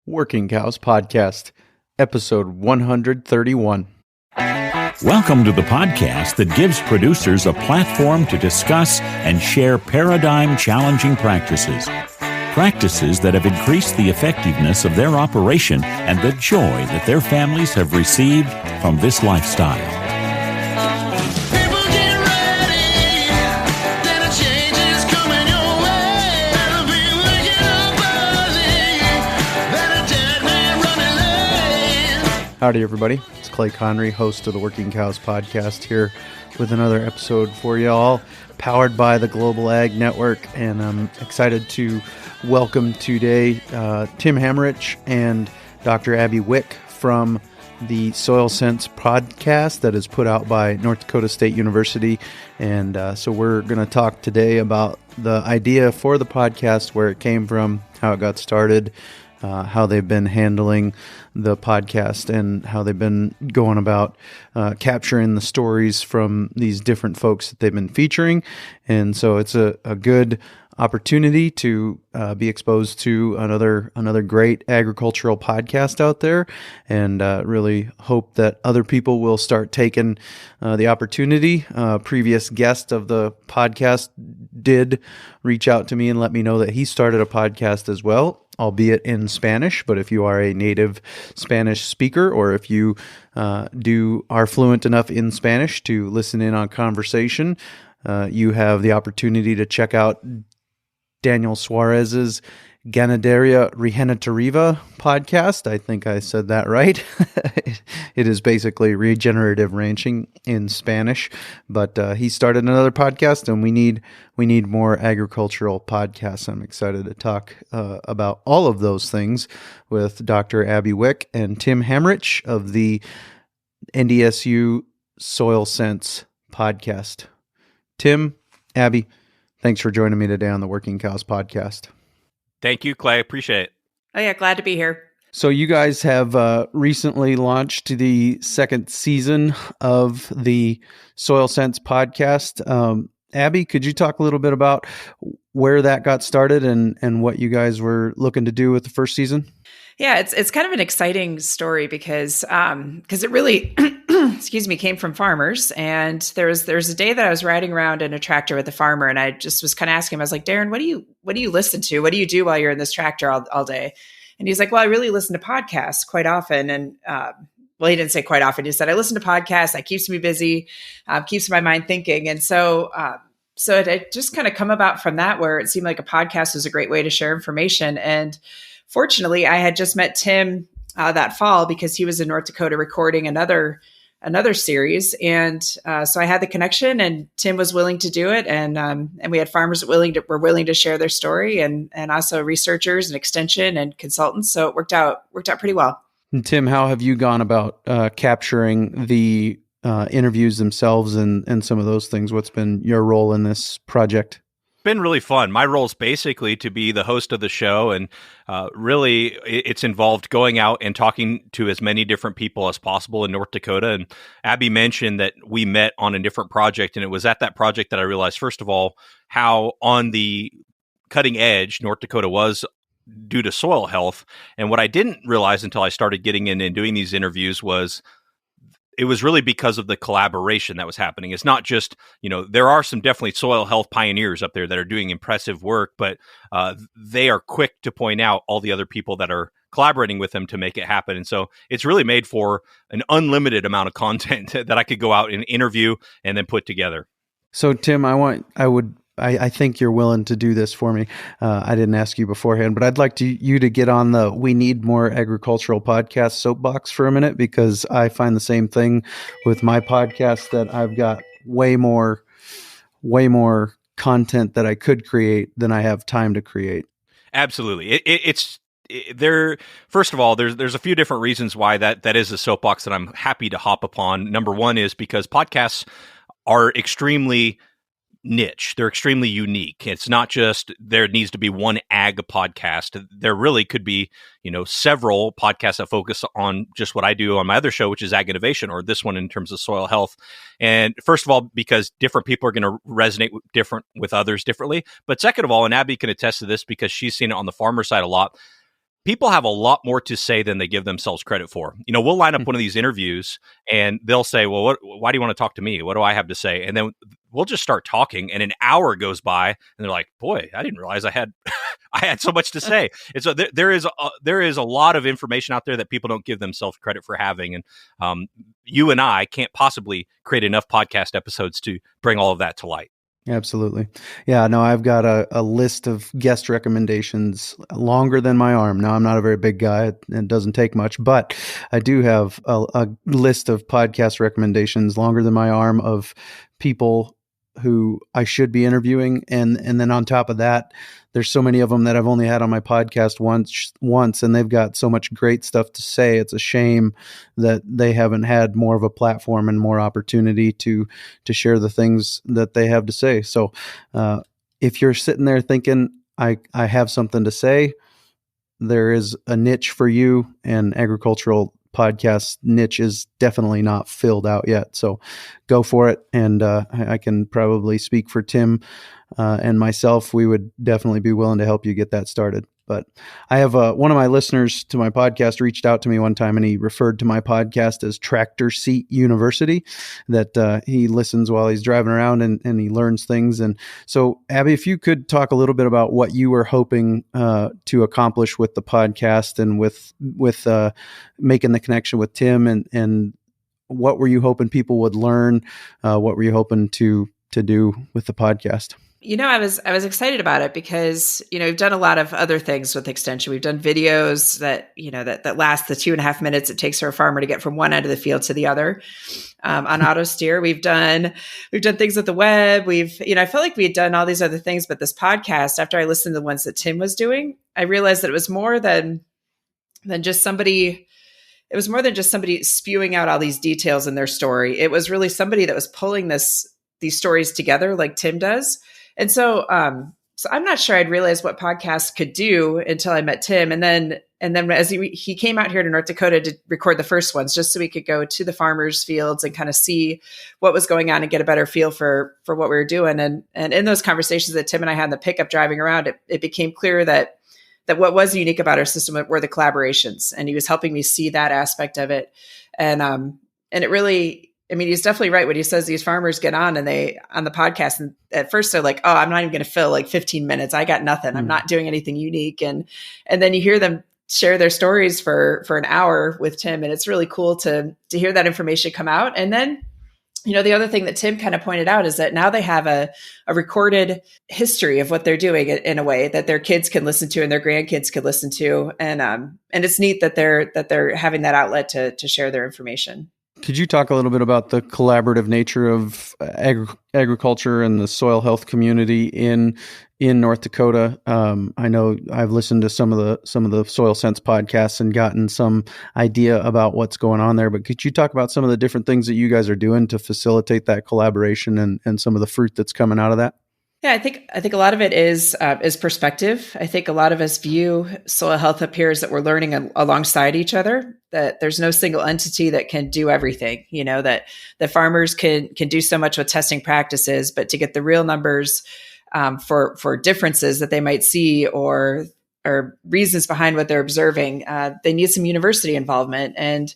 Working Cows Podcast, episode 131. Welcome to the podcast that gives producers a platform to discuss and share paradigm-challenging practices. Practices that have increased the effectiveness of their operation and the joy that their families have received from this lifestyle. Howdy, everybody. It's Clay Connery, host of the Working Cows Podcast, here with another episode for you all, powered by the Global Ag Network. And I'm excited to welcome today Tim Hammerich and Dr. Abbey Wick from the Soil Sense Podcast that is put out by North Dakota State University. And so we're going to talk today about the idea for the podcast, where it came from, how it got started, how they've been handling the podcast, and how they've been going about capturing the stories from these different folks that they've been featuring. And so it's a good opportunity to be exposed to another great agricultural podcast out there, and really hope that other people will start taking the opportunity. Previous guest of the podcast did reach out to me and let me know that he started a podcast as well, albeit in Spanish. But if you are a native Spanish speaker, or if you are fluent enough in Spanish to listen in on conversation, you have the opportunity to check out Daniel Suarez's Ganaderia Regenerativa podcast. I think I said that right. It is basically regenerative ranching in Spanish, but he started another podcast, and we need more agricultural podcasts. I'm excited to talk about all of those things with Dr. Abbey Wick and Tim Hammerich of the NDSU Soil Sense Podcast. Tim, Abbey, thanks for joining me today on the Working Cows Podcast. Thank you, Clay. Appreciate it. Oh, yeah. Glad to be here. So you guys have recently launched the second season of the Soil Sense Podcast. Abbey, could you talk a little bit about where that got started and what you guys were looking to do with the first season? Yeah, it's kind of an exciting story because it really came from farmers. And there was a day that I was riding around in a tractor with a farmer, and I just was kind of asking him, I was like, Darren, what do you listen to? What do you do while you're in this tractor all day? And he's like, well, I really listen to podcasts quite often. And he didn't say quite often. He said, I listen to podcasts. That keeps me busy, keeps my mind thinking. And so it just kind of come about from that, where it seemed like a podcast was a great way to share information. And fortunately, I had just met Tim that fall, because he was in North Dakota recording another series. And so I had the connection, and Tim was willing to do it. And we had farmers were willing to share their story, and also researchers and extension and consultants. So it worked out pretty well. And Tim, how have you gone about capturing the interviews themselves and some of those things? What's been your role in this project? Been really fun. My role is basically to be the host of the show, and really it's involved going out and talking to as many different people as possible in North Dakota. And Abbey mentioned that we met on a different project, and it was at that project that I realized, first of all, how on the cutting edge North Dakota was due to soil health. And what I didn't realize until I started getting in and doing these interviews was it was really because of the collaboration that was happening. It's not just, there are some definitely soil health pioneers up there that are doing impressive work, but they are quick to point out all the other people that are collaborating with them to make it happen. And so it's really made for an unlimited amount of content that I could go out and interview and then put together. So Tim, I think you're willing to do this for me. I didn't ask you beforehand, but I'd like you to get on the We Need More Agricultural Podcast soapbox for a minute, because I find the same thing with my podcast, that I've got way more content that I could create than I have time to create. Absolutely. First of all, there's a few different reasons why that is a soapbox that I'm happy to hop upon. Number one is because podcasts are extremely niche. They're extremely unique. It's not just there needs to be one ag podcast. There really could be, several podcasts that focus on just what I do on my other show, which is Ag Innovation, or this one in terms of soil health. And first of all, because different people are going to resonate with others differently. But second of all, and Abbey can attest to this because she's seen it on the farmer side a lot, people have a lot more to say than they give themselves credit for. We'll line up one of these interviews and they'll say, well, why do you want to talk to me? What do I have to say? And then we'll just start talking, and an hour goes by and they're like, boy, I didn't realize I had so much to say. And so there is a lot of information out there that people don't give themselves credit for having. And you and I can't possibly create enough podcast episodes to bring all of that to light. Absolutely. Yeah, no, I've got a list of guest recommendations longer than my arm. Now, I'm not a very big guy. It doesn't take much, but I do have a list of podcast recommendations longer than my arm of people who I should be interviewing. And then on top of that, there's so many of them that I've only had on my podcast once, and they've got so much great stuff to say. It's a shame that they haven't had more of a platform and more opportunity to share the things that they have to say. So if you're sitting there thinking, I have something to say, there is a niche for you, and agricultural podcast niche is definitely not filled out yet. So go for it. And I can probably speak for Tim and myself. We would definitely be willing to help you get that started. But I have one of my listeners to my podcast reached out to me one time, and he referred to my podcast as Tractor Seat University, that he listens while he's driving around and he learns things. And so, Abbey, if you could talk a little bit about what you were hoping to accomplish with the podcast and with making the connection with Tim, and what were you hoping people would learn? What were you hoping to do with the podcast? I was excited about it because, we've done a lot of other things with Extension. We've done videos that, that last the 2.5 minutes it takes for a farmer to get from one end of the field to the other on auto steer. We've done things with the web. I felt like we had done all these other things, but this podcast, after I listened to the ones that Tim was doing, I realized that it was more than just somebody. It was more than just somebody spewing out all these details in their story. It was really somebody that was pulling these stories together like Tim does. And so I'm not sure I'd realized what podcasts could do until I met Tim. And then as he came out here to North Dakota to record the first ones, just so we could go to the farmers' fields and kind of see what was going on and get a better feel for what we were doing. And in those conversations that Tim and I had in the pickup driving around, it became clear that what was unique about our system were the collaborations. And he was helping me see that aspect of it. And it really, he's definitely right when he says these farmers get on and on the podcast, and at first they're like, oh, I'm not even going to fill like 15 minutes. I got nothing. I'm not doing anything unique. And then you hear them share their stories for an hour with Tim. And it's really cool to hear that information come out. And then, the other thing that Tim kind of pointed out is that now they have a recorded history of what they're doing in a way that their kids can listen to and their grandkids can listen to. And it's neat that they're having that outlet to share their information. Could you talk a little bit about the collaborative nature of agriculture and the soil health community in North Dakota? I know I've listened to some of the Soil Sense podcasts and gotten some idea about what's going on there. But could you talk about some of the different things that you guys are doing to facilitate that collaboration and some of the fruit that's coming out of that? Yeah, I think a lot of it is perspective. I think a lot of us view soil health up here as that we're learning alongside each other, that there's no single entity that can do everything, that the farmers can do so much with testing practices, but to get the real numbers for differences that they might see or reasons behind what they're observing, they need some university involvement, and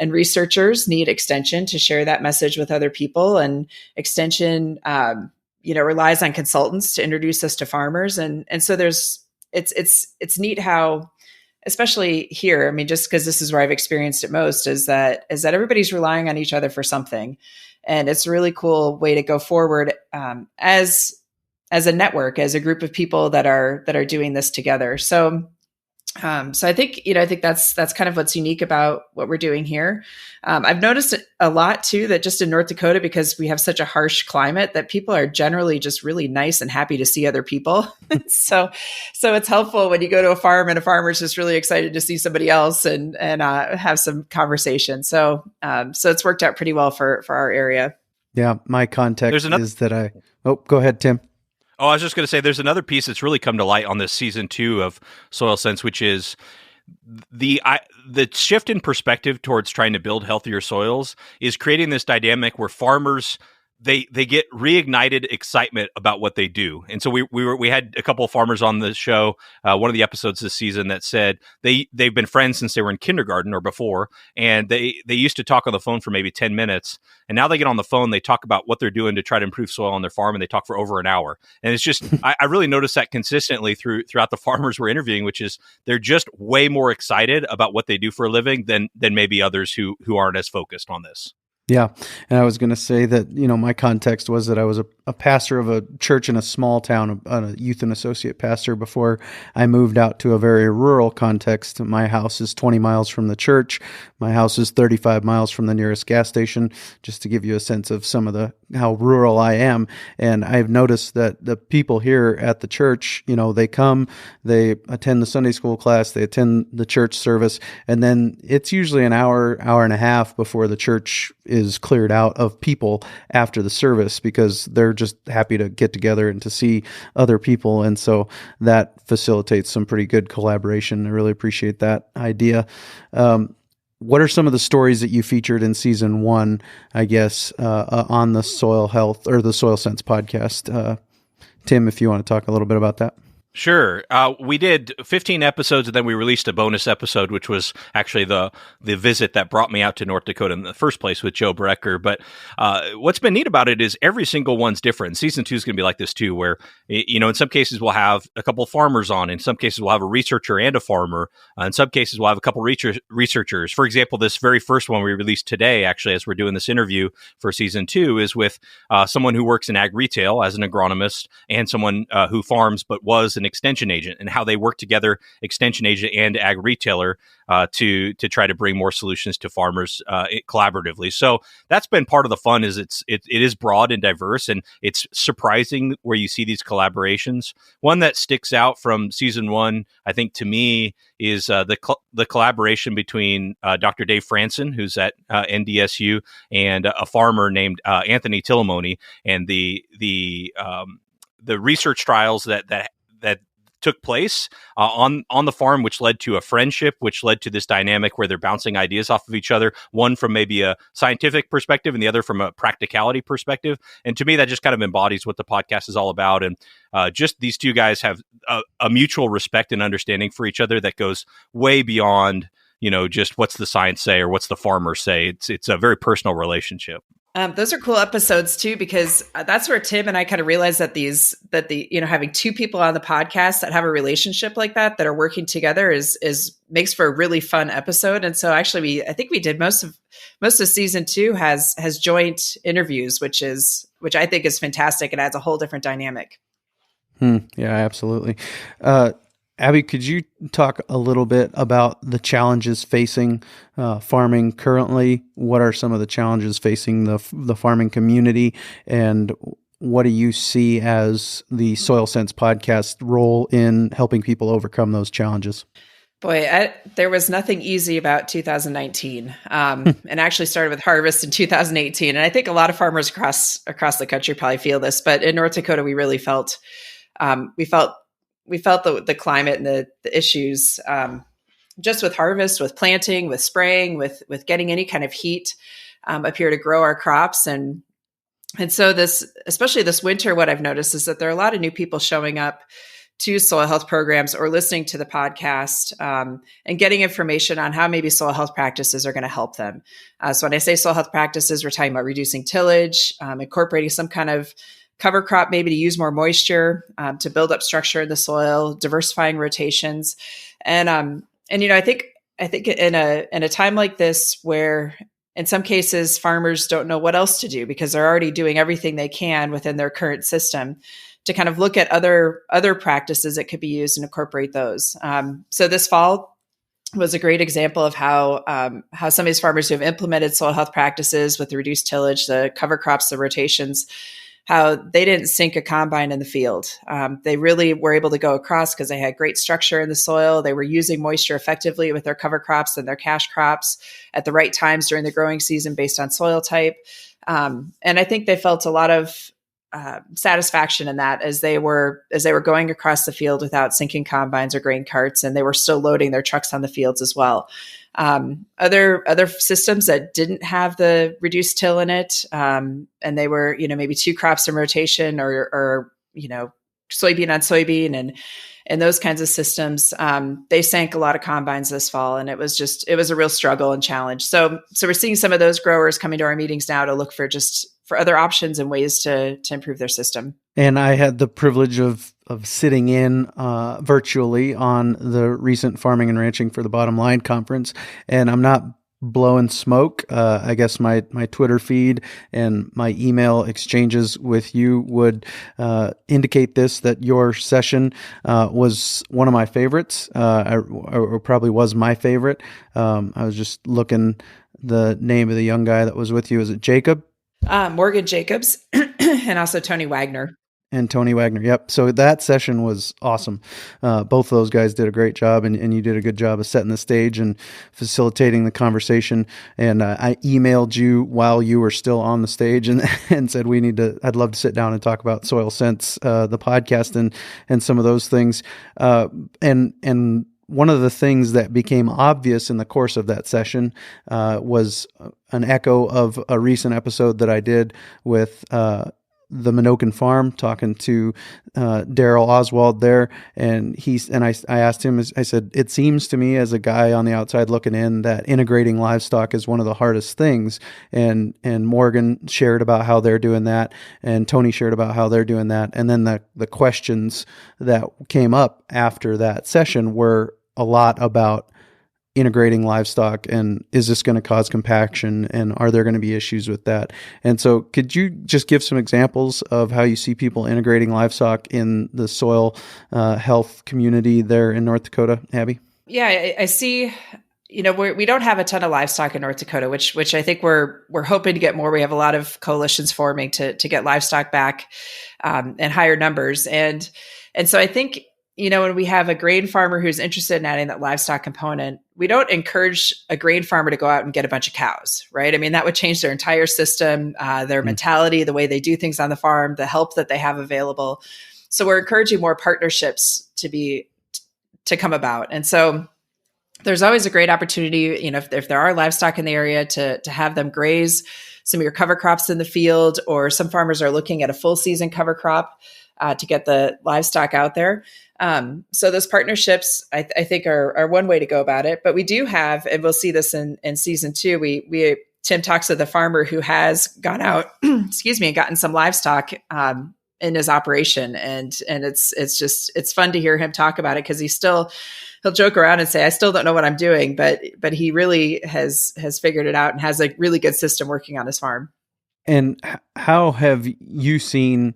researchers need Extension to share that message with other people, and Extension relies on consultants to introduce us to farmers. And so it's neat how, especially here, just because this is where I've experienced it most, is that everybody's relying on each other for something. And it's a really cool way to go forward as a network, as a group of people that are doing this together. So I think, that's kind of what's unique about what we're doing here. I've noticed a lot too, that just in North Dakota, because we have such a harsh climate, that people are generally just really nice and happy to see other people. So it's helpful when you go to a farm and a farmer's just really excited to see somebody else and have some conversation. So it's worked out pretty well for our area. Yeah. My context is that go ahead, Tim. Oh, I was just going to say, there's another piece that's really come to light on this season 2 of Soil Sense, which is the shift in perspective towards trying to build healthier soils is creating this dynamic where farmers they get reignited excitement about what they do. And so we had a couple of farmers on the show, one of the episodes this season, that said they've been friends since they were in kindergarten or before, and they used to talk on the phone for maybe 10 minutes, and now they get on the phone, they talk about what they're doing to try to improve soil on their farm, and they talk for over an hour. And it's just I really noticed that consistently throughout the farmers we're interviewing, which is they're just way more excited about what they do for a living than maybe others who aren't as focused on this. Yeah. And I was going to say that, my context was that I was a pastor of a church in a small town, a youth and associate pastor, before I moved out to a very rural context. My house is 20 miles from the church. My house is 35 miles from the nearest gas station, just to give you a sense of how rural I am. And I've noticed that the people here at the church, they come, they attend the Sunday school class, they attend the church service, and then it's usually an hour and a half before the church is cleared out of people after the service, because they're just happy to get together and to see other people. And so that facilitates some pretty good collaboration. I really appreciate that idea. What are some of the stories that you featured in season 1, I guess, on the soil health or the Soil Sense podcast? Tim, if you want to talk a little bit about that. Sure. We did 15 episodes, and then we released a bonus episode, which was actually the visit that brought me out to North Dakota in the first place with Joe Brecker. But what's been neat about it is every single one's different. Season 2 is going to be like this too, where, in some cases we'll have a couple of farmers on. In some cases we'll have a researcher and a farmer. In some cases we'll have a couple researchers. For example, this very first one we released today, actually, as we're doing this interview for season 2, is with someone who works in ag retail as an agronomist, and someone who farms but was an extension agent, and how they work together, extension agent and ag retailer, to try to bring more solutions to farmers collaboratively. So that's been part of the fun. Is it is broad and diverse, and it's surprising where you see these collaborations. One that sticks out from season 1, I think, to me, is the collaboration between Dr. Dave Franson, who's at NDSU, and a farmer named Anthony Tillamoni, and the research trials that took place on the farm, which led to a friendship, which led to this dynamic where they're bouncing ideas off of each other, one from maybe a scientific perspective and the other from a practicality perspective. And to me, that just kind of embodies what the podcast is all about. And just these two guys have a mutual respect and understanding for each other that goes way beyond, just what's the science say or what's the farmer say. It's a very personal relationship. Those are cool episodes too, because that's where Tim and I kind of realized that having two people on the podcast that have a relationship like that are working together is makes for a really fun episode. And so actually I think we did most of season 2 has joint interviews, which I think is fantastic. It adds a whole different dynamic. Yeah, absolutely. Abbey, could you talk a little bit about the challenges facing farming currently? What are some of the challenges facing the farming community, and what do you see as the Soil Sense podcast role in helping people overcome those challenges? Boy, there was nothing easy about 2019, and actually started with harvest in 2018. And I think a lot of farmers across the country probably feel this, but in North Dakota, we really felt the climate and the issues, just with harvest, with planting, with spraying, with getting any kind of heat up here to grow our crops. And so especially this winter, what I've noticed is that there are a lot of new people showing up to soil health programs or listening to the podcast, and getting information on how maybe soil health practices are going to help them. So when I say soil health practices, we're talking about reducing tillage, incorporating some kind of cover crop, maybe to use more moisture, to build up structure in the soil, diversifying rotations. And I think in a time like this, where in some cases farmers don't know what else to do because they're already doing everything they can within their current system, to kind of look at other practices that could be used and incorporate those. So this fall was a great example of how some of these farmers who have implemented soil health practices with the reduced tillage, the cover crops, the rotations, how they didn't sink a combine in the field. They really were able to go across because they had great structure in the soil. They were using moisture effectively with their cover crops and their cash crops at the right times during the growing season based on soil type. And I think they felt a lot of satisfaction in that as they were going across the field without sinking combines or grain carts, and they were still loading their trucks on the fields as well. Other systems that didn't have the reduced till in it, and they were, maybe 2 crops in rotation or soybean on soybean and those kinds of systems, they sank a lot of combines this fall, and it was a real struggle and challenge. So we're seeing some of those growers coming to our meetings now to look for other options and ways to improve their system. And I had the privilege of sitting in virtually on the recent Farming and Ranching for the Bottom Line conference, and I'm not blowing smoke. I guess my Twitter feed and my email exchanges with you would indicate that your session was one of my favorites, or probably was my favorite. I was just looking the name of the young guy that was with you. Is it Jacob? Morgan Jacobs and also Tony Wagner. And Tony Wagner. Yep. So that session was awesome. Both of those guys did a great job, and you did a good job of setting the stage and facilitating the conversation. And I emailed you while you were still on the stage and said, I'd love to sit down and talk about Soil Sense, the podcast and some of those things. And one of the things that became obvious in the course of that session was an echo of a recent episode that I did with the Minokan Farm, talking to Daryl Oswald there, and I asked him, I said, it seems to me as a guy on the outside looking in that integrating livestock is one of the hardest things, and Morgan shared about how they're doing that, and Tony shared about how they're doing that, and then the questions that came up after that session were a lot about integrating livestock, and is this going to cause compaction, and are there going to be issues with that? And so could you just give some examples of how you see people integrating livestock in the soil health community there in North Dakota, Abby? Yeah, I see. We don't have a ton of livestock in North Dakota, which I think we're hoping to get more. We have a lot of coalitions forming to get livestock back in higher numbers. And so I think, when we have a grain farmer who's interested in adding that livestock component, we don't encourage a grain farmer to go out and get a bunch of cows, right? I mean, that would change their entire system, their mentality, the way they do things on the farm, the help that they have available. So we're encouraging more partnerships to come about. And so there's always a great opportunity, if there are livestock in the area to have them graze some of your cover crops in the field, or some farmers are looking at a full season cover crop to get the livestock out there. So those partnerships, I think, are one way to go about it. But we do have, and we'll see this in season 2, Tim talks to the farmer who has gone out, and gotten some livestock in his operation, and it's fun to hear him talk about it, because he'll joke around and say, I still don't know what I'm doing, but he really has figured it out and has a really good system working on his farm. And how have you seen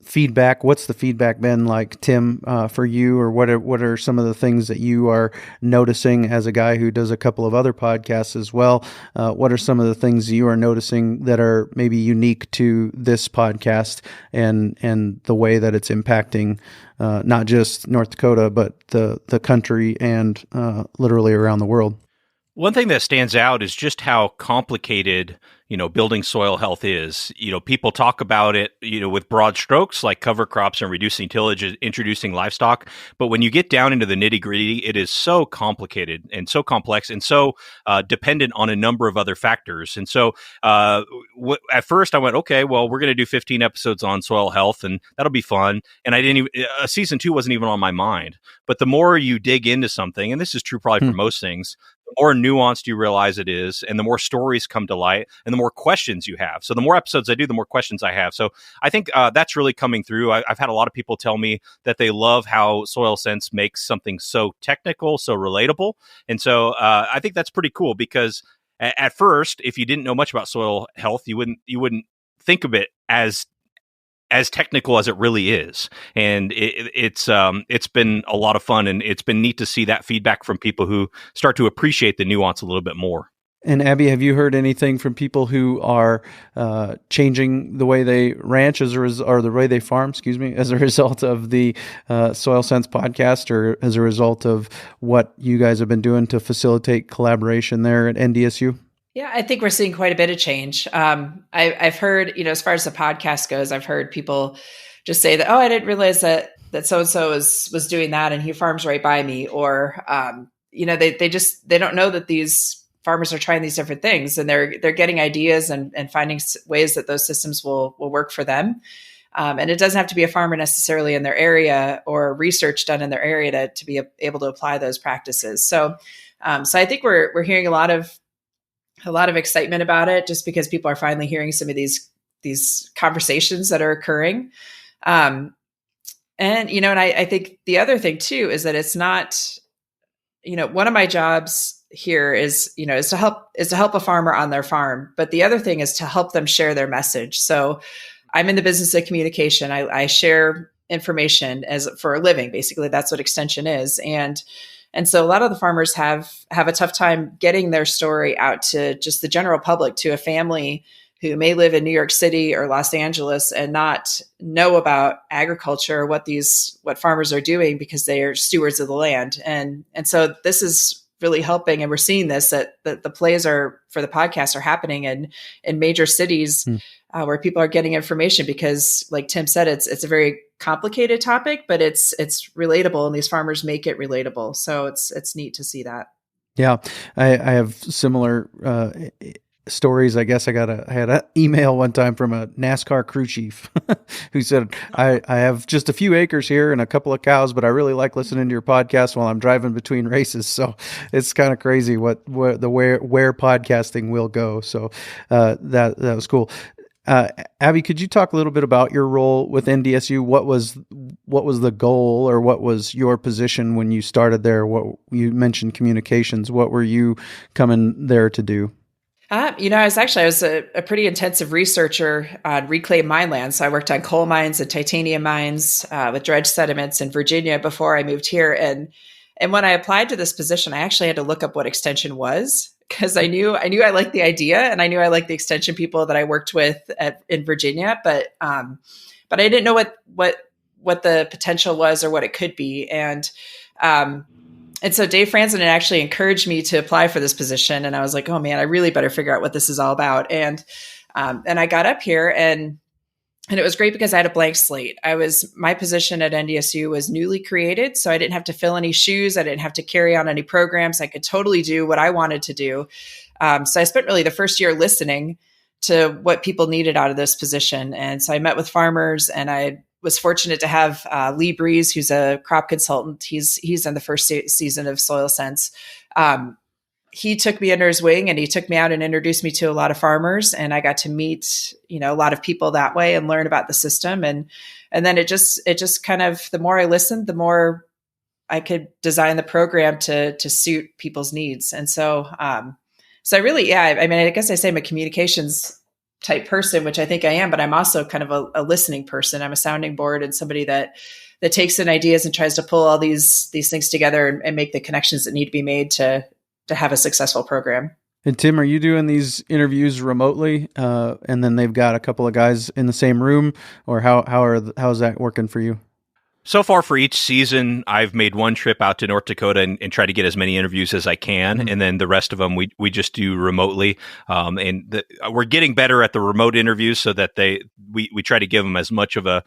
feedback? What's the feedback been like, Tim, for you, or what are some of the things that you are noticing as a guy who does a couple of other podcasts as well? What are some of the things you are noticing that are maybe unique to this podcast and the way that it's impacting not just North Dakota, but the country and literally around the world? One thing that stands out is just how complicated, building soil health is. People talk about it, with broad strokes like cover crops and reducing tillage, introducing livestock. But when you get down into the nitty gritty, it is so complicated and so complex and so dependent on a number of other factors. And so at first I went, okay, well, we're going to do 15 episodes on soil health, and that'll be fun. And season 2 wasn't even on my mind. But the more you dig into something, and this is true probably for most things, the more nuanced you realize it is, and the more stories come to light, and the more questions you have. So the more episodes I do, the more questions I have. So I think that's really coming through. I've had a lot of people tell me that they love how Soil Sense makes something so technical, so relatable. And so I think that's pretty cool, because at first, if you didn't know much about soil health, you wouldn't think of it as technical as it really is. And it's been a lot of fun, and it's been neat to see that feedback from people who start to appreciate the nuance a little bit more. And Abby, have you heard anything from people who are changing the way they ranch or the way they farm, as a result of the Soil Sense podcast, or as a result of what you guys have been doing to facilitate collaboration there at NDSU? Yeah, I think we're seeing quite a bit of change. I've heard, as far as the podcast goes, I've heard people just say that, oh, I didn't realize that so-and-so was doing that, and he farms right by me. Or, they don't know that these farmers are trying these different things, and they're getting ideas and finding ways that those systems will work for them. And it doesn't have to be a farmer necessarily in their area or research done in their area to be able to apply those practices. So I think we're hearing a lot of excitement about it, just because people are finally hearing some of these conversations that are occurring. And I think the other thing too is that it's not, one of my jobs here is to help a farmer on their farm. But the other thing is to help them share their message. So I'm in the business of communication. I share information for a living. Basically, that's what extension is. And so a lot of the farmers have a tough time getting their story out to just the general public, to a family who may live in New York City or Los Angeles and not know about agriculture, what farmers are doing, because they are stewards of the land. And so this is really helping. And we're seeing this, that the plays for the podcast are happening in major cities where people are getting information, because like Tim said, it's a very complicated topic, but it's relatable, and these farmers make it relatable. So it's neat to see that. Yeah. I have similar, stories. I guess I had an email one time from a NASCAR crew chief who said, I have just a few acres here and a couple of cows, but I really like listening to your podcast while I'm driving between races. So it's kind of crazy where podcasting will go. So that was cool. Abbey, could you talk a little bit about your role with NDSU? What was the goal, or what was your position when you started there? What you mentioned communications. What were you coming there to do? I was a pretty intensive researcher on reclaimed mine land. So I worked on coal mines and titanium mines with dredge sediments in Virginia before I moved here. And when I applied to this position, I actually had to look up what extension was, because I knew I liked the idea, and I knew I liked the extension people that I worked with in Virginia, but I didn't know what the potential was or what it could be. And so Dave Franzen had actually encouraged me to apply for this position. And I was like, oh man, I really better figure out what this is all about. And I got up here, and it was great because I had a blank slate. My position at NDSU was newly created, so I didn't have to fill any shoes. I didn't have to carry on any programs. I could totally do what I wanted to do. So I spent really the first year listening to what people needed out of this position. And so I met with farmers, and I was fortunate to have Lee Breeze, who's a crop consultant. He's in the first season of Soil Sense. He took me under his wing, and he took me out and introduced me to a lot of farmers, and I got to meet, a lot of people that way and learn about the system. And then it just kind of, the more I listened, the more I could design the program to suit people's needs. And so I really, I guess I say I'm a communications type person, which I think I am, but I'm also kind of a listening person. I'm a sounding board, and somebody that takes in ideas and tries to pull all these things together and make the connections that need to be made to have a successful program. And Tim, are you doing these interviews remotely? And then they've got a couple of guys in the same room, or how's that working for you? So far for each season, I've made one trip out to North Dakota and try to get as many interviews as I can. Mm-hmm. And then the rest of them, we just do remotely. We're getting better at the remote interviews, so that we try to give them as much of a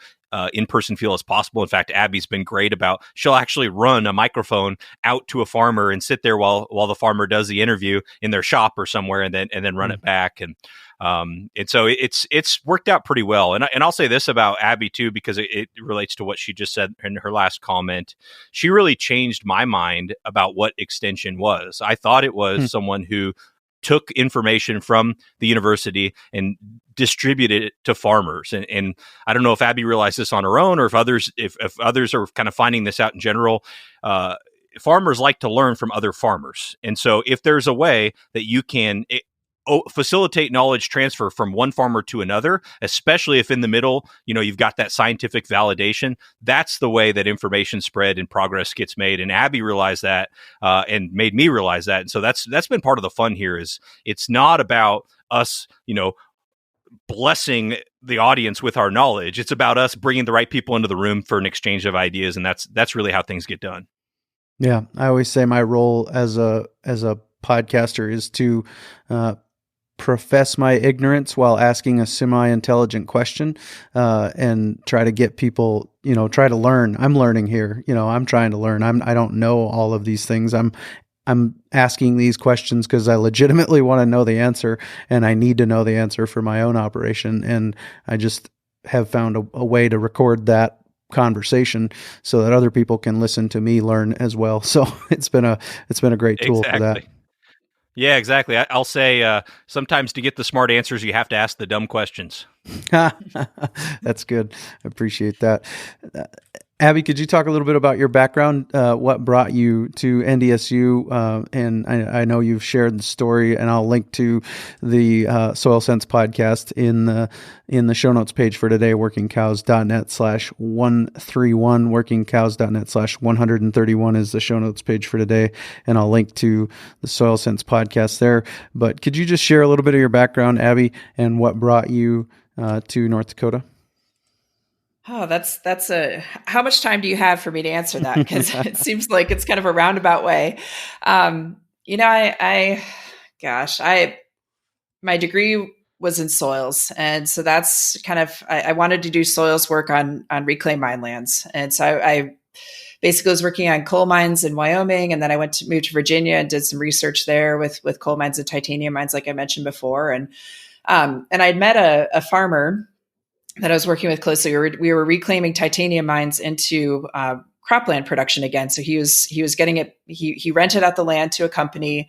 in-person feel as possible. In fact, Abby's been great about, she'll actually run a microphone out to a farmer and sit there while the farmer does the interview in their shop or somewhere, and then run it back. And so it's worked out pretty well. And I'll say this about Abbey too, because it relates to what she just said in her last comment. She really changed my mind about what extension was. I thought it was someone who took information from the university and distributed it to farmers. And I don't know if Abbey realized this on her own, or if others are kind of finding this out in general. Farmers like to learn from other farmers. And so if there's a way that you can facilitate knowledge transfer from one farmer to another, especially if in the middle, you've got that scientific validation, that's the way that information spread and progress gets made. And Abbey realized that and made me realize that. And so that's been part of the fun here. Is it's not about us, blessing the audience with our knowledge. It's about us bringing the right people into the room for an exchange of ideas. And that's really how things get done. Yeah. I always say my role as a podcaster is to profess my ignorance while asking a semi-intelligent question, and try to get people, try to learn. I'm learning here. I'm trying to learn. I don't know all of these things. I'm I'm asking these questions because I legitimately want to know the answer, and I need to know the answer for my own operation. And I just have found a way to record that conversation so that other people can listen to me learn as well. So it's been a great tool for that. Yeah, exactly. I'll say sometimes to get the smart answers, you have to ask the dumb questions. That's good. I appreciate that. Abbey, could you talk a little bit about your background? What brought you to NDSU? And I know you've shared the story, and I'll link to the Soil Sense podcast in the show notes page for today, workingcows.net/131. Workingcows.net/131 is the show notes page for today, and I'll link to the Soil Sense podcast there. But could you just share a little bit of your background, Abbey, and what brought you to North Dakota? Oh, that's how much time do you have for me to answer that? Because it seems like it's kind of a roundabout way. My degree was in soils. And so that's kind of, I wanted to do soils work on reclaimed mine lands. And so I basically was working on coal mines in Wyoming. And then I moved to Virginia and did some research there with coal mines and titanium mines, like I mentioned before. And I'd met a farmer that I was working with closely. We were reclaiming titanium mines into cropland production again. So he was getting it. He rented out the land to a company.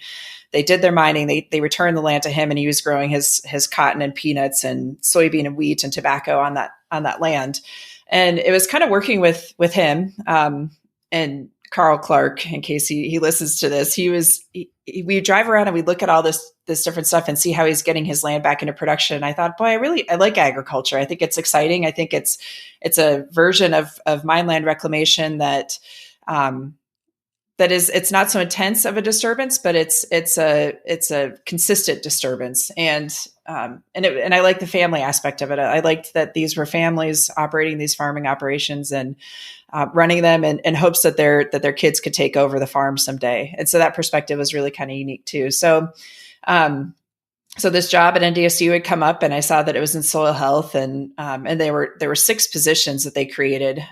They did their mining. They returned the land to him, and he was growing his cotton and peanuts and soybean and wheat and tobacco on that land. And it was kind of working with him and Carl Clark, in case he listens to this. We drive around and we look at all this different stuff and see how he's getting his land back into production. And I thought, boy, I like agriculture. I think it's exciting. I think it's a version of mine land reclamation that it's not so intense of a disturbance, but it's a consistent disturbance. And I like the family aspect of it. I liked that these were families operating these farming operations and running them in hopes that their kids could take over the farm someday. And so that perspective was really kind of unique too. So this job at NDSU had come up, and I saw that it was in soil health, and there were 6 positions that they created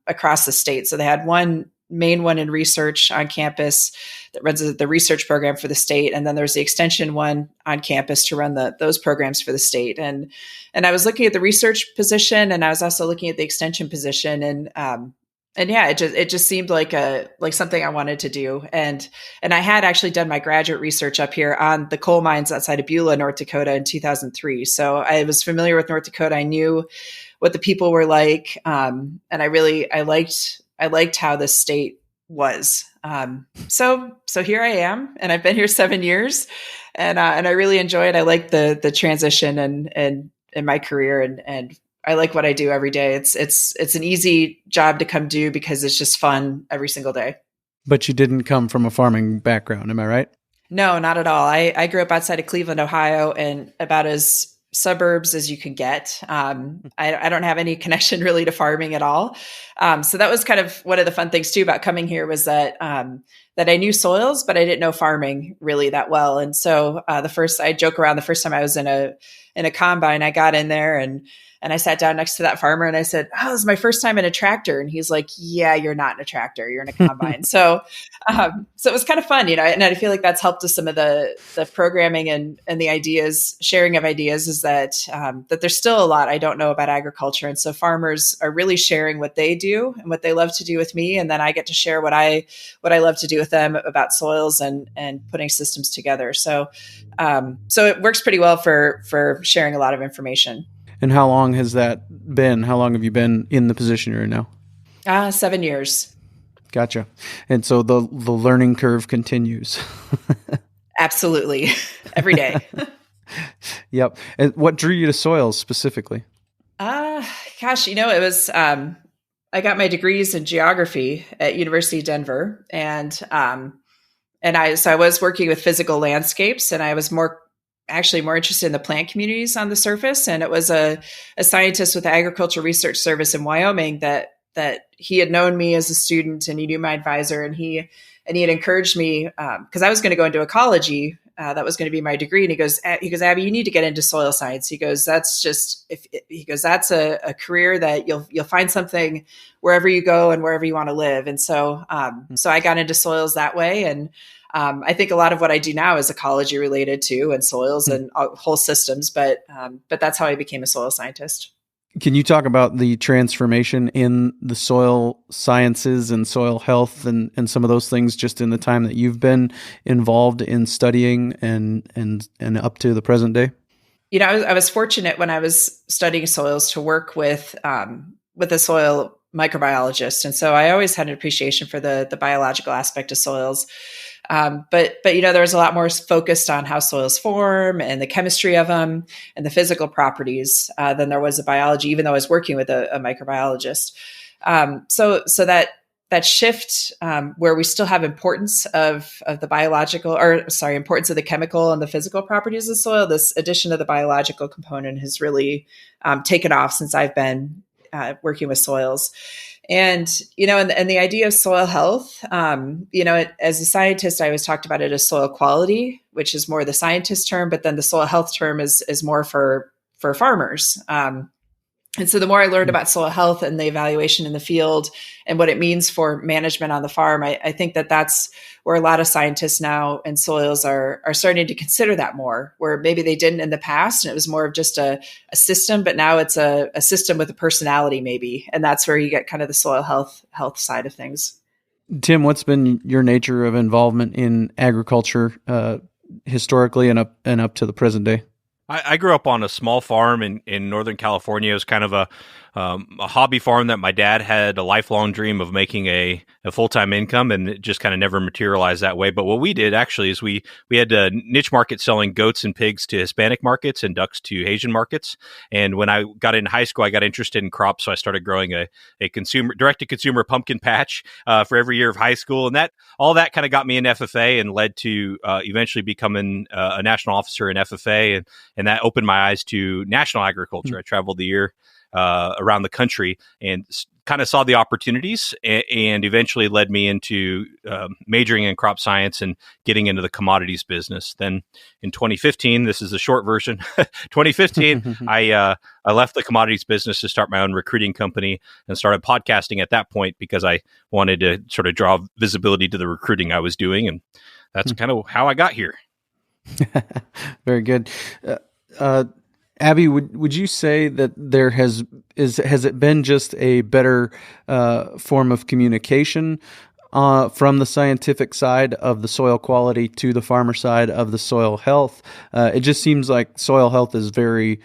across the state. So they had one main one in research on campus that runs the research program for the state, and then there's the extension one on campus to run those programs for the state. And I was looking at the research position, and I was also looking at the extension position, and yeah, it just seemed like something I wanted to do. And I had actually done my graduate research up here on the coal mines outside of Beulah, North Dakota in 2003. So I was familiar with North Dakota. I knew what the people were like. And I liked how the state was. So here I am, and I've been here 7 years, and I really enjoy it. I like the transition and in my career, and I like what I do every day. It's an easy job to come do because it's just fun every single day. But you didn't come from a farming background, am I right? No, not at all. I grew up outside of Cleveland, Ohio, and about as suburbs as you can get. I don't have any connection really to farming at all. So that was kind of one of the fun things too about coming here was that I knew soils, but I didn't know farming really that well. And so I joke around the first time I was in a combine, I got in there and I sat down next to that farmer and I said, "Oh, this is my first time in a tractor." And he's like, "Yeah, you're not in a tractor. You're in a combine." So it was kind of fun, and I feel like that's helped with some of the programming and the ideas, sharing of ideas is that there's still a lot I don't know about agriculture. And so farmers are really sharing what they do and what they love to do with me. And then I get to share what I love to do with them about soils and putting systems together. So it works pretty well for sharing a lot of information. And how long has that been? How long have you been in the position you're in now? 7 years. Gotcha. And so the learning curve continues. Absolutely. Every day. Yep. And what drew you to soils specifically? Gosh, it was, I got my degrees in geography at University of Denver. And I was working with physical landscapes, and I was more interested in the plant communities on the surface. And it was a scientist with the Agriculture Research Service in Wyoming that he had known me as a student, and he knew my advisor, and he had encouraged me because I was going to go into ecology. That was going to be my degree. And he goes, "Abby, you need to get into soil science." He goes, "That's that's a career that you'll find something wherever you go and wherever you want to live." And so I got into soils that way. And I think a lot of what I do now is ecology related too, and soils and whole systems. But that's how I became a soil scientist. Can you talk about the transformation in the soil sciences and soil health and some of those things just in the time that you've been involved in studying and up to the present day? I was fortunate when I was studying soils to work with a soil microbiologist. And so I always had an appreciation for the biological aspect of soils. But there was a lot more focused on how soils form and the chemistry of them and the physical properties than there was a biology, even though I was working with a microbiologist. So that shift where we still have importance of the importance of the chemical and the physical properties of soil, this addition of the biological component has really taken off since I've been working with soils. And the idea of soil health, as a scientist, I always talked about it as soil quality, which is more the scientist term, but then the soil health term is more for farmers. And so the more I learned about soil health and the evaluation in the field and what it means for management on the farm, I think that's where a lot of scientists now in soils are starting to consider that more, where maybe they didn't in the past and it was more of just a system, but now it's a system with a personality maybe. And that's where you get kind of the soil health side of things. Tim, what's been your nature of involvement in agriculture historically and up to the present day? I grew up on a small farm in Northern California. It was kind of a hobby farm that my dad had a lifelong dream of making a full-time income, and it just kind of never materialized that way. But what we did actually is we had a niche market selling goats and pigs to Hispanic markets and ducks to Asian markets. And when I got into high school, I got interested in crops, so I started growing a direct-to-consumer pumpkin patch for every year of high school. And all that kind of got me in FFA and led to eventually becoming a national officer in FFA. And that opened my eyes to national agriculture. I traveled the year around the country and kind of saw the opportunities and eventually led me into majoring in crop science and getting into the commodities business. Then in 2015, this is the short version, 2015, I left the commodities business to start my own recruiting company and started podcasting at that point because I wanted to sort of draw visibility to the recruiting I was doing. And that's kind of how I got here. Very good. Abbey, would you say that there has it been just a better form of communication from the scientific side of the soil quality to the farmer side of the soil health? It just seems like soil health is very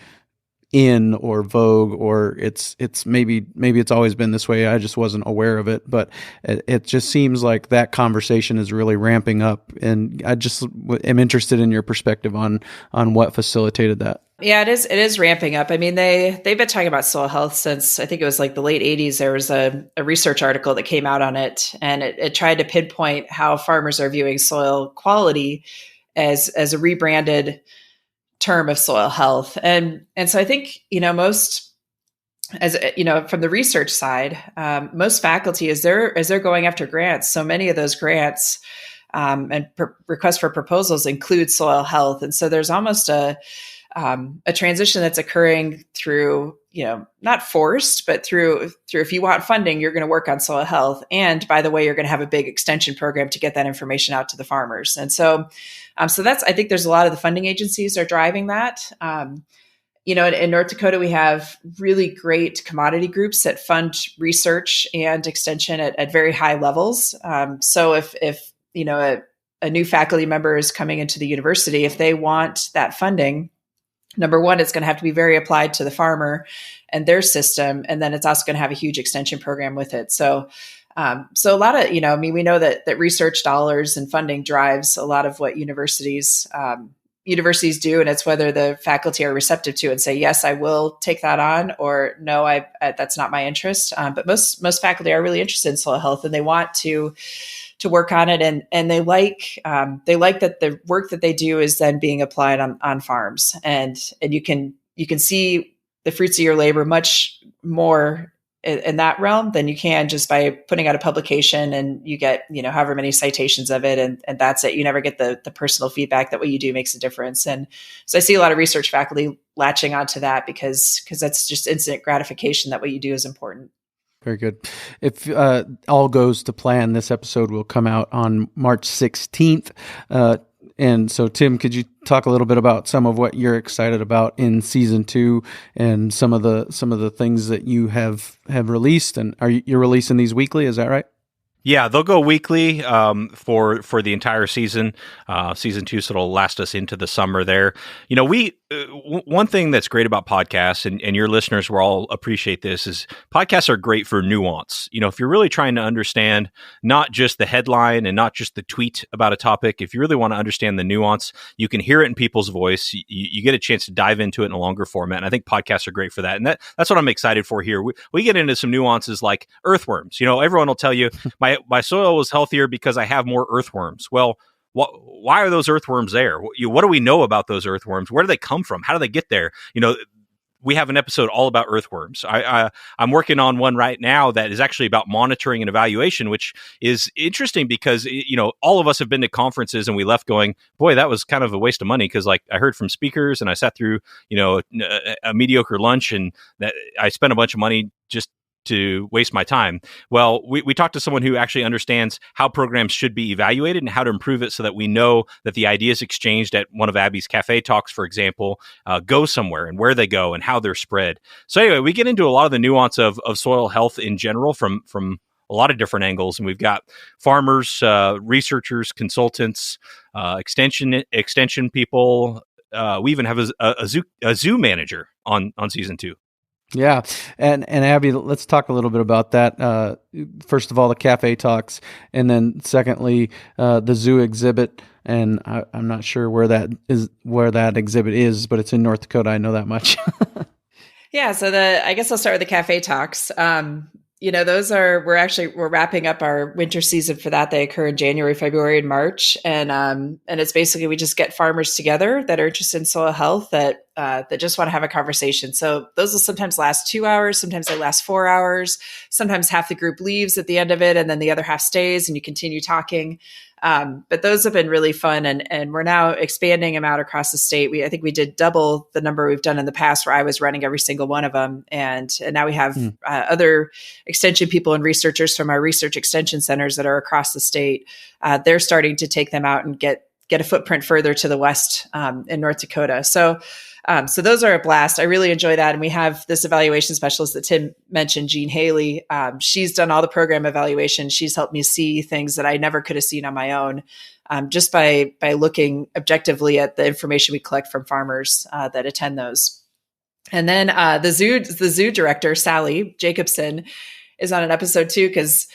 in or vogue, or it's maybe it's always been this way. I just wasn't aware of it, but it just seems like that conversation is really ramping up, and I just am interested in your perspective on what facilitated that. Yeah, it is ramping up. I mean, they've been talking about soil health since I think it was like the late 80s. There was a research article that came out on it, and it tried to pinpoint how farmers are viewing soil quality as a rebranded term of soil health. And so I think, most, as from the research side, most faculty as they're going after grants, so many of those grants and requests for proposals include soil health. And so there's almost a transition that's occurring through, not forced, but through if you want funding, you're going to work on soil health. And by the way, you're going to have a big extension program to get that information out to the farmers. And so that's, I think there's a lot of the funding agencies are driving that. In North Dakota, we have really great commodity groups that fund research and extension at very high levels. So if a new faculty member is coming into the university, if they want that funding, number one, it's going to have to be very applied to the farmer and their system. And then it's also going to have a huge extension program with it. So a lot of, we know that research dollars and funding drives a lot of what universities do. And it's whether the faculty are receptive to and say, yes, I will take that on, or no, that's not my interest. But most faculty are really interested in soil health, and they want to work on it. And they like that the work that they do is then being applied on farms, and you can see the fruits of your labor much more in that realm than you can just by putting out a publication and you get, however many citations of it. And that's it. You never get the personal feedback that what you do makes a difference. And so I see a lot of research faculty latching onto that because that's just instant gratification that what you do is important. Very good. If all goes to plan, this episode will come out on March 16th. And so, Tim, could you talk a little bit about some of what you're excited about in season 2 and some of the things that you have released? And you're releasing these weekly? Is that right? Yeah, they'll go weekly for the entire season, season 2, so it'll last us into the summer there. You know, one thing that's great about podcasts, and your listeners will all appreciate this, is podcasts are great for nuance. You know, if you're really trying to understand not just the headline and not just the tweet about a topic, if you really want to understand the nuance, you can hear it in people's voice. You get a chance to dive into it in a longer format, and I think podcasts are great for that. And that's what I'm excited for here. We get into some nuances like earthworms. You know, everyone will tell you, my soil was healthier because I have more earthworms. Well, why are those earthworms there? What do we know about those earthworms? Where do they come from? How do they get there? You know, we have an episode all about earthworms. I'm working on one right now that is actually about monitoring and evaluation, which is interesting because, you know, all of us have been to conferences and we left going, boy, that was kind of a waste of money, because like I heard from speakers and I sat through, you know, a mediocre lunch, and that I spent a bunch of money just to waste my time. Well, we talked to someone who actually understands how programs should be evaluated and how to improve it so that we know that the ideas exchanged at one of Abbey's cafe talks, for example, go somewhere, and where they go and how they're spread. So anyway, we get into a lot of the nuance of soil health in general from a lot of different angles. And we've got farmers, researchers, consultants, extension people. We even have a zoo manager on season 2. Yeah. And Abbey, let's talk a little bit about that. First of all, the cafe talks, and then secondly, the zoo exhibit. And I'm not sure where that exhibit is, but it's in North Dakota. I know that much. Yeah. So I guess I'll start with the cafe talks. You know, we're wrapping up our winter season for that. They occur in January, February, and March. And it's basically, we just get farmers together that are interested in soil health that just want to have a conversation. So those will sometimes last 2 hours. Sometimes they last 4 hours. Sometimes half the group leaves at the end of it, and then the other half stays and you continue talking. But those have been really fun, and we're now expanding them out across the state. I think we did double the number we've done in the past, where I was running every single one of them. And now we have other extension people and researchers from our research extension centers that are across the state. They're starting to take them out and get a footprint further to the west in North Dakota. So those are a blast. I really enjoy that. And we have this evaluation specialist that Tim mentioned, Jean Haley. She's done all the program evaluation. She's helped me see things that I never could have seen on my own, just by looking objectively at the information we collect from farmers that attend those. And then the zoo director, Sally Jacobson, is on an episode too, because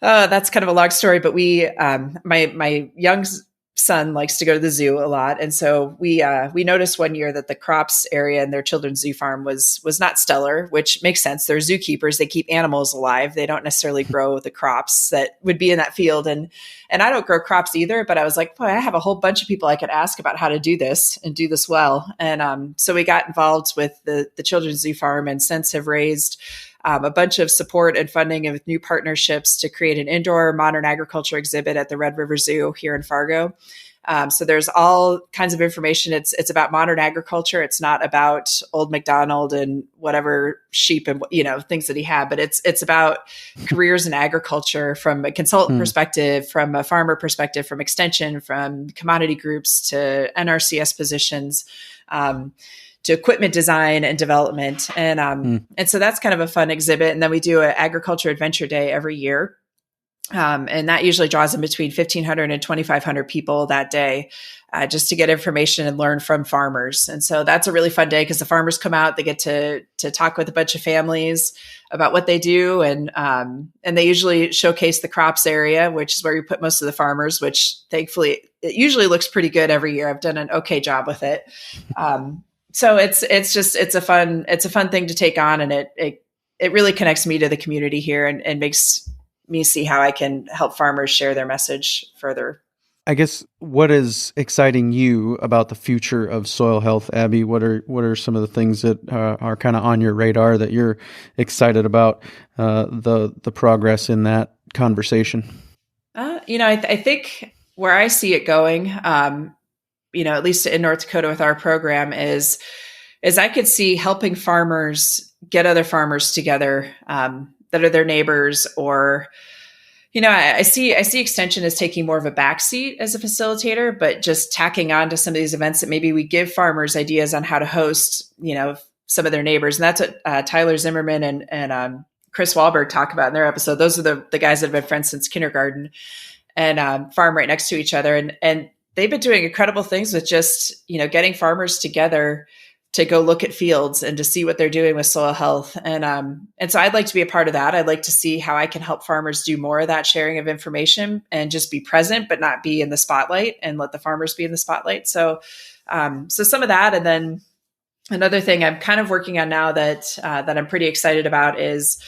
that's kind of a long story. But my young son likes to go to the zoo a lot. And so we noticed one year that the crops area in their children's zoo farm was not stellar, which makes sense. They're zookeepers. They keep animals alive. They don't necessarily grow the crops that would be in that field. And I don't grow crops either, but I was like, boy, I have a whole bunch of people I could ask about how to do this and do this well. And so we got involved with the children's zoo farm, and since have raised a bunch of support and funding and with new partnerships to create an indoor modern agriculture exhibit at the Red River Zoo here in Fargo. So there's all kinds of information. It's about modern agriculture. It's not about old MacDonald and whatever sheep and, you know, things that he had, but it's about careers in agriculture from a consultant perspective, from a farmer perspective, from extension, from commodity groups to NRCS positions, to equipment design and development. And so that's kind of a fun exhibit. And then we do an agriculture adventure day every year. And that usually draws in between 1,500 and 2,500 people that day, just to get information and learn from farmers. And so that's a really fun day because the farmers come out, they get to talk with a bunch of families about what they do. And they usually showcase the crops area, which is where we put most of the farmers, which thankfully it usually looks pretty good every year. I've done an okay job with it. So it's a fun thing to take on. And it really connects me to the community here and makes me see how I can help farmers share their message further. I guess what is exciting you about the future of soil health, Abbey? What are some of the things that are kind of on your radar that you're excited about the progress in that conversation? I think where I see it going, at least in North Dakota with our program is I could see helping farmers get other farmers together, that are their neighbors, or I see extension as taking more of a backseat as a facilitator, but just tacking on to some of these events that maybe we give farmers ideas on how to host, some of their neighbors. And that's what Tyler Zimmerman and Chris Wahlberg talk about in their episode. Those are the guys that have been friends since kindergarten and farm right next to each other. And they've been doing incredible things with just, getting farmers together to go look at fields and to see what they're doing with soil health. And so I'd like to be a part of that. I'd like to see how I can help farmers do more of that sharing of information and just be present, but not be in the spotlight, and let the farmers be in the spotlight. So some of that. And then another thing I'm kind of working on now that I'm pretty excited about is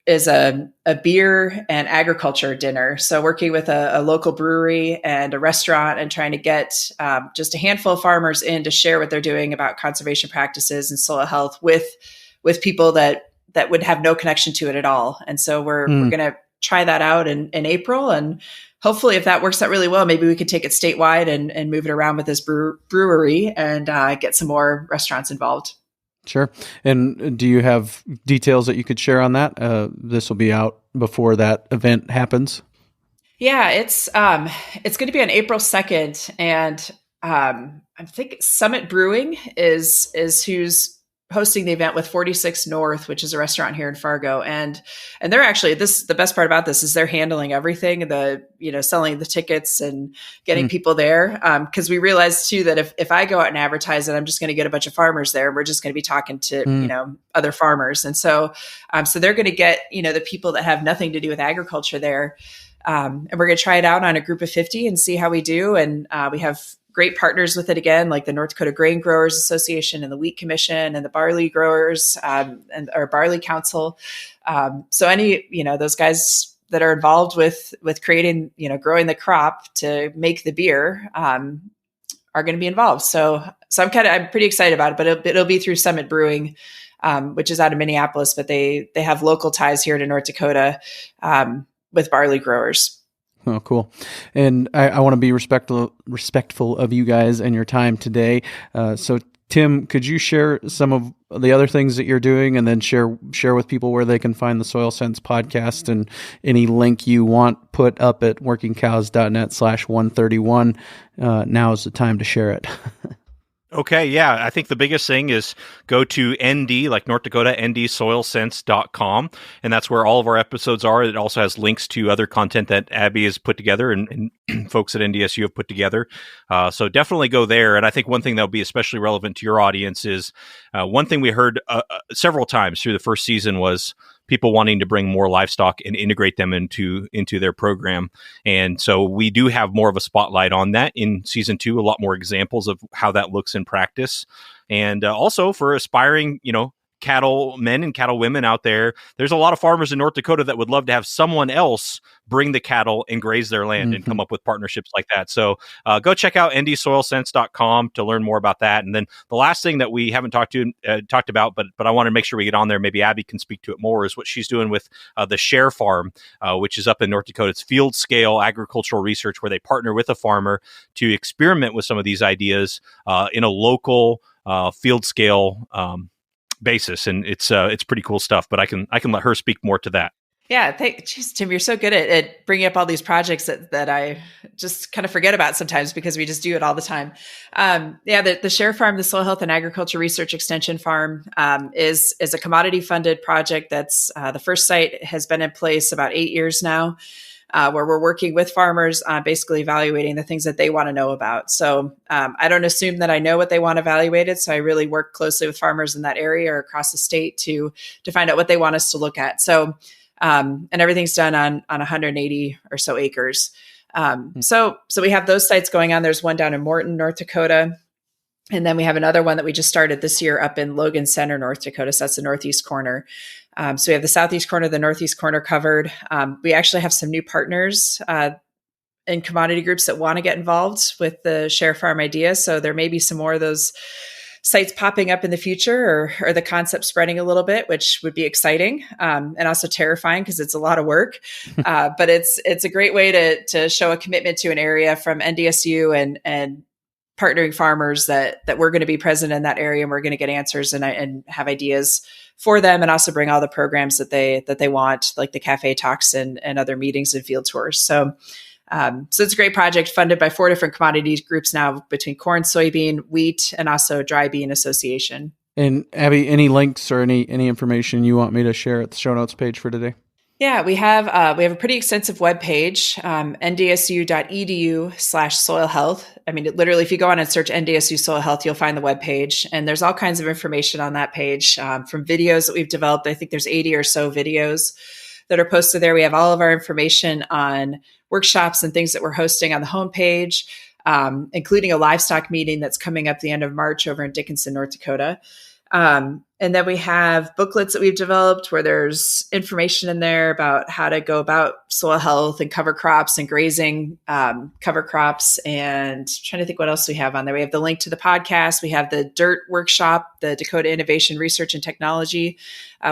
a beer and agriculture dinner. So working with a local brewery and a restaurant, and trying to get just a handful of farmers in to share what they're doing about conservation practices and soil health with people that would have no connection to it at all. And so we're going to try that out in April. And hopefully, if that works out really well, maybe we could take it statewide and move it around with this brewery and get some more restaurants involved. Sure. And do you have details that you could share on that? This will be out before that event happens. Yeah, it's going to be on April 2nd, and I think Summit Brewing is who's hosting the event with 46 North, which is a restaurant here in Fargo. And they're actually, the best part about this is they're handling everything, selling the tickets and getting people there. Cause we realized too, that if I go out and advertise it, I'm just going to get a bunch of farmers there. We're just going to be talking to, other farmers. And so they're going to get, the people that have nothing to do with agriculture there. And we're going to try it out on a group of 50 and see how we do. And we have great partners with it again, like the North Dakota Grain Growers Association and the Wheat Commission and the Barley Growers and our Barley Council. So any, those guys that are involved with creating, growing the crop to make the beer are going to be involved. So I'm pretty excited about it, but it'll be through Summit Brewing, which is out of Minneapolis, but they have local ties here to North Dakota with barley growers. Oh, cool. And I want to be respectful of you guys and your time today. So Tim, could you share some of the other things that you're doing, and then share with people where they can find the Soil Sense podcast, and any link you want put up at workingcows.net/131. Now is the time to share it. Okay, yeah. I think the biggest thing is go to ND, like North Dakota, ndsoilsense.com, and that's where all of our episodes are. It also has links to other content that Abbey has put together and folks at NDSU have put together. So definitely go there. And I think one thing that will be especially relevant to your audience is one thing we heard several times through the first season was people wanting to bring more livestock and integrate them into their program. And so we do have more of a spotlight on that in season 2, a lot more examples of how that looks in practice. And also for aspiring, cattle men and cattle women out there, there's a lot of farmers in North Dakota that would love to have someone else bring the cattle and graze their land and come up with partnerships like that. So go check out ndsoilsense.com to learn more about that. And then the last thing that we haven't talked about, but I want to make sure we get on there, maybe Abbey can speak to it more, is what she's doing with the Share Farm, which is up in North Dakota. It's field scale agricultural research where they partner with a farmer to experiment with some of these ideas in a local field scale basis, and it's pretty cool stuff. But I can let her speak more to that. Yeah, geez, Tim, you're so good at bringing up all these projects that I just kind of forget about sometimes because we just do it all the time. The Share Farm, the Soil Health and Agriculture Research Extension Farm, is a commodity funded project. That's the first site has been in place about 8 years now. Where we're working with farmers, basically evaluating the things that they want to know about. So I don't assume that I know what they want evaluated. So I really work closely with farmers in that area or across the state to find out what they want us to look at. So and everything's done on 180 or so acres. So we have those sites going on. There's one down in Morton, North Dakota. And then we have another one that we just started this year up in Logan Center, North Dakota. So that's the northeast corner. So we have the southeast corner, the northeast corner covered. We actually have some new partners in commodity groups that want to get involved with the Share Farm idea. So there may be some more of those sites popping up in the future, or the concept spreading a little bit, which would be exciting and also terrifying because it's a lot of work. But it's a great way to show a commitment to an area from NDSU and partnering farmers that we're going to be present in that area, and we're going to get answers and have ideas for them, and also bring all the programs that they want, like the cafe talks and other meetings and field tours. So it's a great project funded by 4 different commodity groups now, between corn, soybean, wheat, and also dry bean association. And Abby, any links or any information you want me to share at the show notes page for today? Yeah, we have a pretty extensive webpage, ndsu.edu/soil health. I mean, literally, if you go on and search NDSU Soil Health, you'll find the webpage, and there's all kinds of information on that page, from videos that we've developed. I think there's 80 or so videos that are posted there. We have all of our information on workshops and things that we're hosting on the homepage, including a livestock meeting that's coming up the end of March over in Dickinson, North Dakota. And then we have booklets that we've developed where there's information in there about how to go about soil health and cover crops and grazing cover crops. And I'm trying to think what else we have on there. We have the link to the podcast. We have the DIRT workshop, the Dakota Innovation Research and Technology,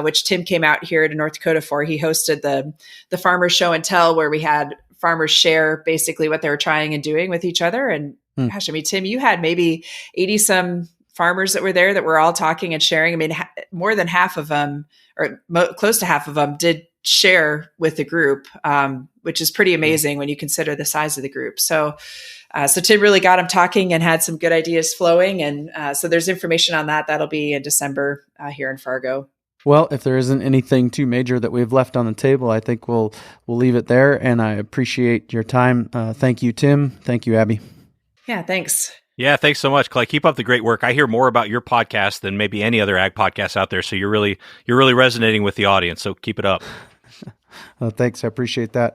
which Tim came out here to North Dakota for. He hosted the Farmers Show and Tell, where we had farmers share basically what they were trying and doing with each other. And gosh, I mean, Tim, you had maybe 80 some farmers that were there that were all talking and sharing. I mean, more than half of them, or close to half of them, did share with the group, which is pretty amazing when you consider the size of the group. So Tim really got them talking and had some good ideas flowing. And so there's information on that. That'll be in December here in Fargo. Well, if there isn't anything too major that we've left on the table, I think we'll leave it there. And I appreciate your time. Thank you, Tim. Thank you, Abby. Yeah, thanks. Yeah, thanks so much, Clay. Keep up the great work. I hear more about your podcast than maybe any other ag podcast out there. So you're really resonating with the audience. So keep it up. Thanks. I appreciate that.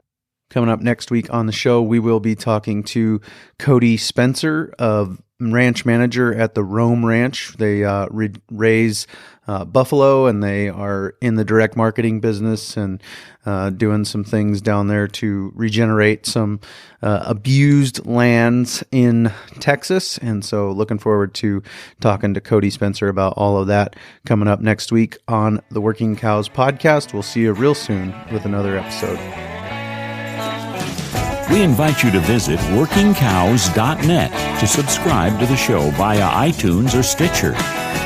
Coming up next week on the show, we will be talking to Cody Spencer, ranch manager at the Rome Ranch. They raise buffalo, and they are in the direct marketing business and doing some things down there to regenerate some abused lands in Texas. And so looking forward to talking to Cody Spencer about all of that coming up next week on the Working Cows podcast. We'll see you real soon with another episode. We invite you to visit workingcows.net to subscribe to the show via iTunes or Stitcher.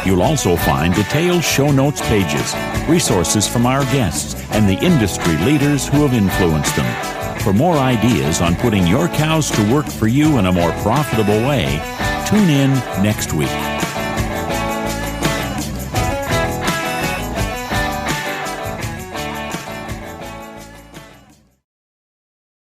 You'll also find detailed show notes pages, resources from our guests, and the industry leaders who have influenced them. For more ideas on putting your cows to work for you in a more profitable way, tune in next week.